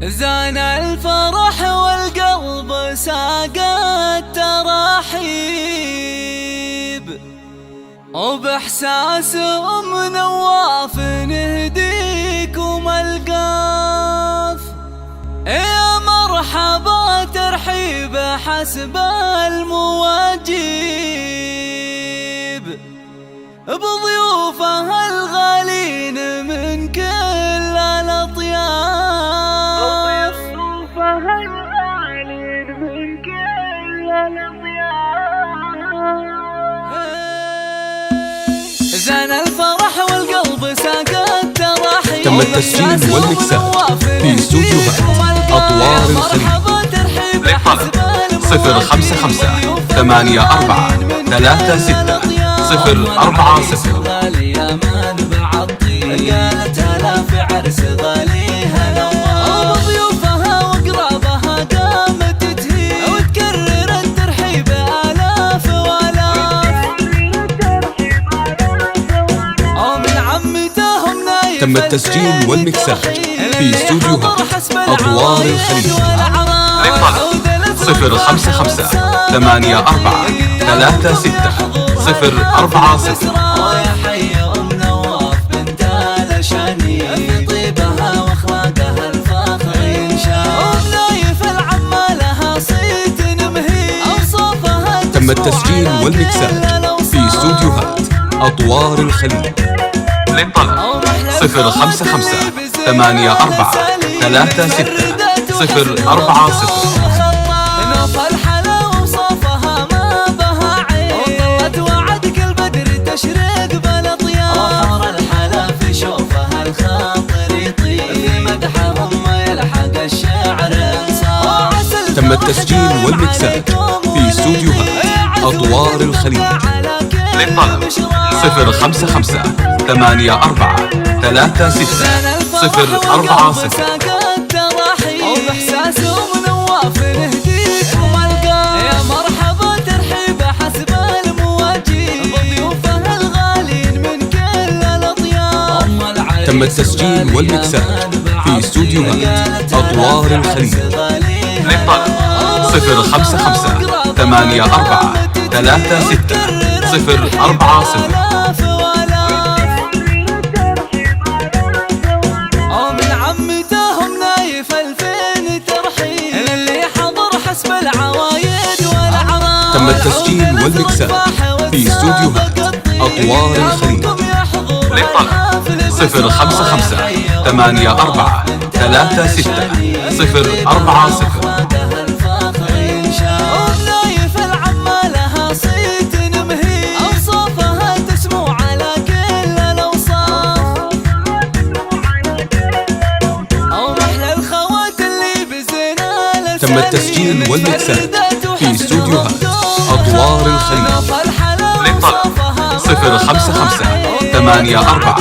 زان الفرح والقلب ساق التراحيب، وبإحساس نواف نهديكم القاف. يا مرحبا ترحيب حسب المواجيب، بضيوفها الغالين من كل الأطياف. بضيوفها الغالين من كل الأطياف. زان الفرح والقلب ساق التراحيب. تم التسجيل والمكساج في استوديوهات أطوار الخليج. للطلب 055 84 36 040. قالت هلا في عرس غاليها نواف، وضيوفها وقرابها قامت تهيب، وتكرر الترحيب آلاف وآلاف. ومن عمتهم نايف. تم التسجيل والمكساج في استوديوهات أطوار الخليج. للطلب 055 84 36 040. ويا حي أم نواف بنت الأشاني، في طيبها واخلاقها الفخر ينشاف. أم نايف العمة لها صيت نمهي، أوصافها تم التسجيل والمكساج في استوديوهات أطوار الخليج. للطلب 055 84 36 040. نوف الحلا وصفها ما بها عين، وطلت وعد كل بدر تشرق بالاطياف. وحور الحلا في شوفها الخاطر يطيب، في مدحهم يلحق الشعر انصاف. تم التسجيل والمكساج في استوديوهات أطوار الخليج. للطلب 055 84 36 040. وبإحساس نواف نهديكم القاف. يا مرحبا ترحيب حسب المواجيب، بضيوفها الغالين من كل الأطياف. تم التسجيل والمكساج في استوديوهات أطوار الخليج. للطلب 055 84 36 040. ومن عمتهم نايف 2000 ترحيب، اللي حضر حسب العوايد والأعراف. تم التسجيل والمكساج في استوديوهات أطوار الخليج. للطلب 055 84 36 040. ونايف العمة لها صيت نمهي، أوصافها تسمو على كل الأوصاف. ومحلى الخوات اللي بزينة. تم التسجيل والمكساج في استوديوهات أطوار الخليج. للطلب 055 84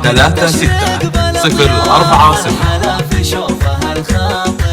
36 040. في شوفها الخاطر